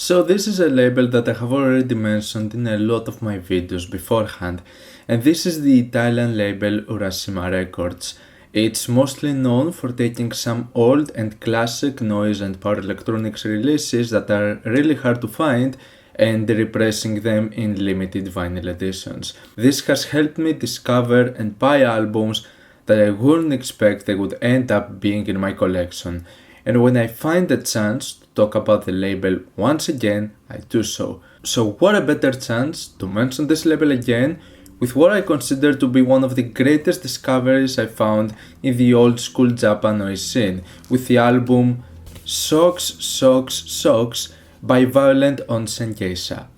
So this is a label that I have already mentioned in a lot of my videos beforehand, and this is the Italian label Urashima Recods. It's mostly known for taking some old and classic noise and power electronics releases that are really hard to find and repressing them in limited vinyl editions. This has helped me discover and buy albums that I wouldn't expect they would end up being in my collection. And when I find the chance to talk about the label once again, I do so. So what a better chance to mention this label again with what I consider to be one of the greatest discoveries I found in the old school Japan noise scene, with the album Socks, Socks, Socks by Violent Onsen Geisha.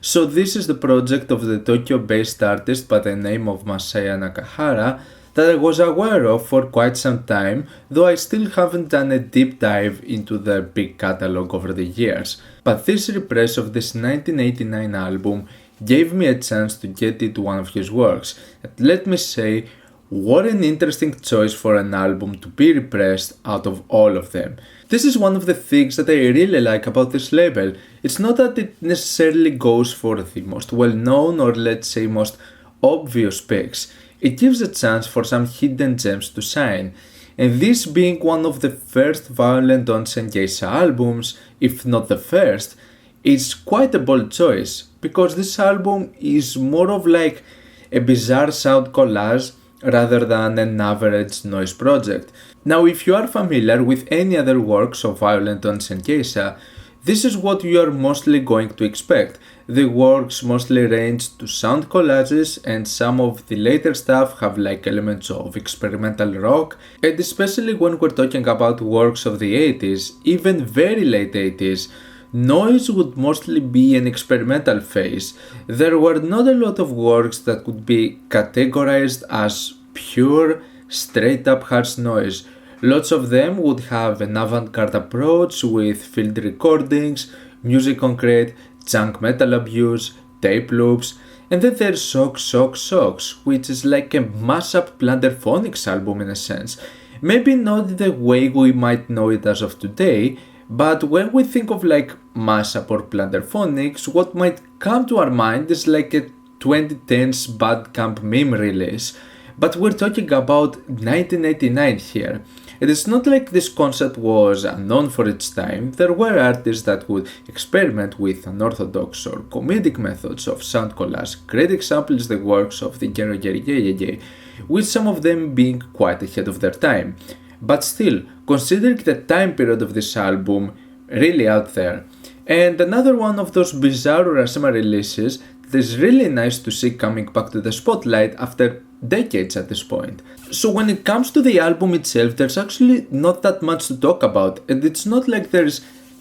So this is the project of the Tokyo-based artist by the name of Masaya Nakahara that I was aware of for quite some time, though I still haven't done a deep dive into their big catalog over the years. But this repress of this 1989 album gave me a chance to get into one of his works, and let me say, what an interesting choice for an album to be repressed out of all of them. This is one of the things that I really like about this label. It's not that it necessarily goes for the most well-known or let's say most obvious picks. It gives a chance for some hidden gems to shine, and this being one of the first Violent Onsen Geisha albums, if not the first, is quite a bold choice, because this album is more of like a bizarre sound collage rather than an average noise project. Now, if you are familiar with any other works of Violent Onsen Geisha, this is what you are mostly going to expect. The works mostly range to sound collages, and some of the later stuff have like elements of experimental rock, and especially when we're talking about works of the 80s, even very late 80s, noise would mostly be an experimental phase. There were not a lot of works that could be categorized as pure, straight up harsh noise. Lots of them would have an avant-garde approach with field recordings, music concrete, junk metal abuse, tape loops, and then there's Socks, Socks, Socks, which is like a mash-up Plunderphonics album in a sense. Maybe not the way we might know it as of today, but when we think of like mashup or Plunderphonics, what might come to our mind is like a 2010s Bandcamp meme release. But we're talking about 1989 here. It is not like this concept was unknown for its time. There were artists that would experiment with unorthodox or comedic methods of sound collage. Great example is the works of the Gero Yeye, with some of them being quite ahead of their time. But still, considering the time period of this album, really out there. And another one of those bizarre Urashima releases that is really nice to see coming back to the spotlight after decades at this point. So when it comes to the album itself, there's actually not that much to talk about, and it's not like there's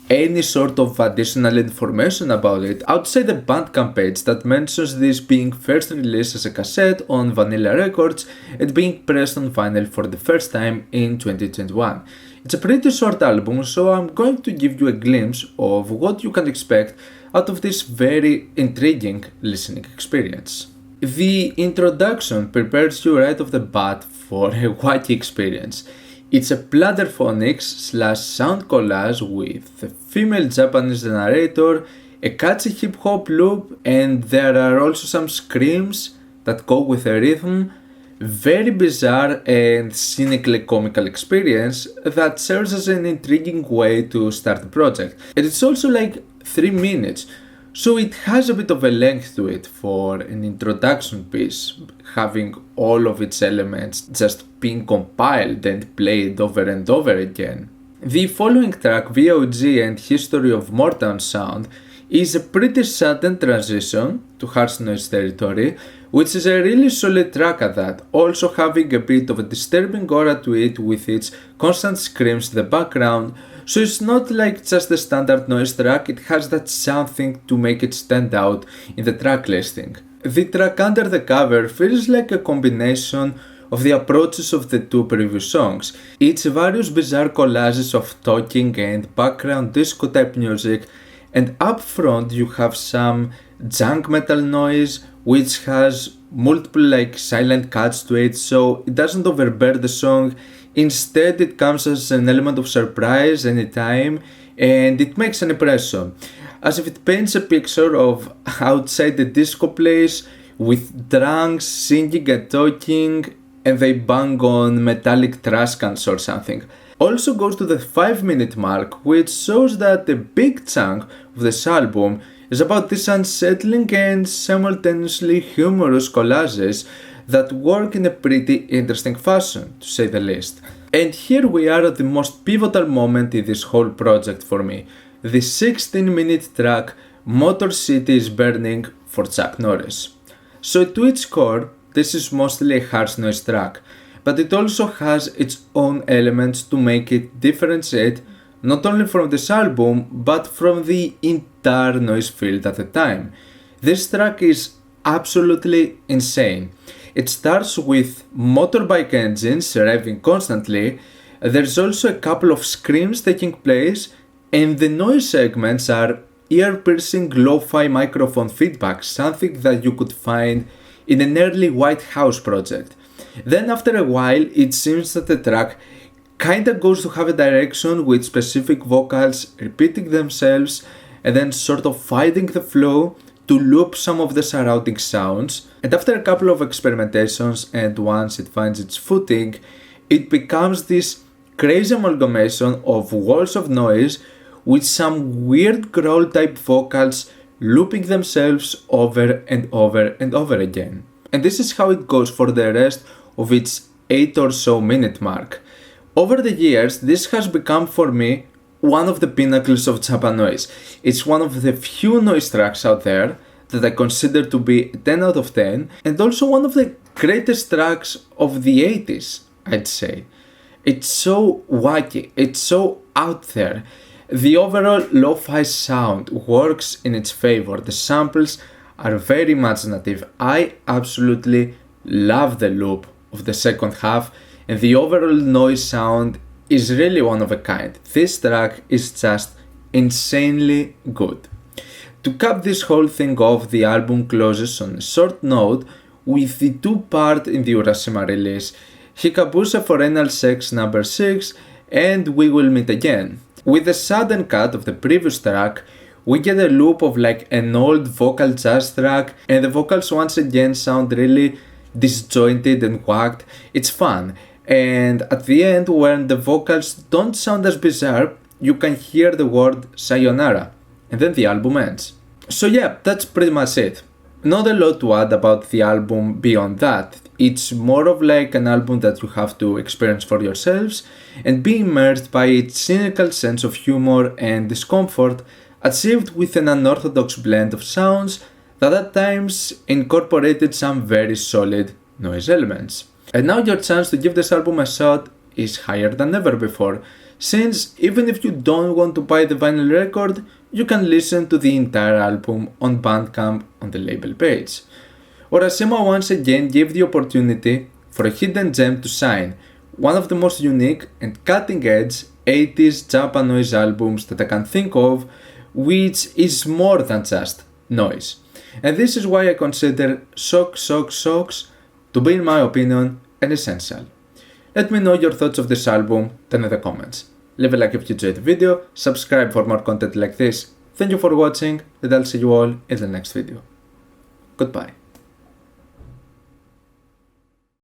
any sort of additional information about it outside the Bandcamp page that mentions this being first released as a cassette on Vanilla Records and being pressed on vinyl for the first time in 2021. It's a pretty short album, so I'm going to give you a glimpse of what you can expect out of this very intriguing listening experience. The introduction prepares you right off the bat for a wacky experience. It's a Plunderphonics / sound collage with a female Japanese narrator, a catchy hip hop loop, and there are also some screams that go with the rhythm. Very bizarre and cynically comical experience that serves as an intriguing way to start the project. And it's also like 3 minutes. So it has a bit of a length to it for an introduction piece, having all of its elements just being compiled and played over and over again. The following track, VOG and History of Motown Sound, is a pretty sudden transition to harsh noise territory, which is a really solid track at that, also having a bit of a disturbing aura to it with its constant screams in the background. So it's not like just a standard noise track, it has that something to make it stand out in the track listing. The track Under the Cover feels like a combination of the approaches of the 2 previous songs. It's various bizarre collages of talking and background disco type music, and up front you have some junk metal noise which has multiple like silent cuts to it, so it doesn't overbear the song. Instead, it comes as an element of surprise anytime, and it makes an impression. as if it paints a picture of outside the disco place with drunks singing and talking and they bang on metallic trash cans or something. Also goes to the 5-minute mark, which shows that a big chunk of this album is about these unsettling and simultaneously humorous collages that work in a pretty interesting fashion, to say the least. And here we are at the most pivotal moment in this whole project for me, the 16-minute track Motor City is Burning for Chuck Norris. So to its core, this is mostly a harsh noise track, but it also has its own elements to make it differentiate not only from this album, but from the entire noise field at the time. This track is absolutely insane. It starts with motorbike engines revving constantly, there's also a couple of screams taking place, and the noise segments are ear-piercing lo-fi microphone feedback, something that you could find in an early White House project. Then after a while, it seems that the track kinda goes to have a direction with specific vocals repeating themselves and then sort of fighting the flow to loop some of the surrounding sounds, and after a couple of experimentations and once it finds its footing, it becomes this crazy amalgamation of walls of noise with some weird growl type vocals looping themselves over and over and over again. And this is how it goes for the rest of its 8 or so minute mark. Over the years, this has become for me one of the pinnacles of Japan noise. It's one of the few noise tracks out there that I consider to be 10 out of 10, and also one of the greatest tracks of the 80s, I'd say. It's so wacky, it's so out there. The overall lo-fi sound works in its favor. The samples are very imaginative. I absolutely love the loop of the second half, and the overall noise sound is really one of a kind. This track is just insanely good. To cap this whole thing off, the album closes on a short note with the two-part in the Urashima release, Hikabuse for Anal Sex number 6 and We Will Meet Again. With the sudden cut of the previous track, we get a loop of like an old vocal jazz track, and the vocals once again sound really disjointed and whacked. It's fun, and at the end, when the vocals don't sound as bizarre, you can hear the word sayonara, and then the album ends. So yeah, that's pretty much it. Not a lot to add about the album beyond that. It's more of like an album that you have to experience for yourselves and be immersed by its cynical sense of humor and discomfort, achieved with an unorthodox blend of sounds that at times incorporated some very solid noise elements. And now your chance to give this album a shot is higher than ever before, since even if you don't want to buy the vinyl record, you can listen to the entire album on Bandcamp on the label page. Urashima once again gave the opportunity for a hidden gem to shine, one of the most unique and cutting-edge 80s Japan noise albums that I can think of, which is more than just noise. And this is why I consider Shock to be, in my opinion, an essential. Let me know your thoughts of this album down in the comments. Leave a like if you enjoyed the video, subscribe for more content like this. Thank you for watching, and I'll see you all in the next video. Goodbye.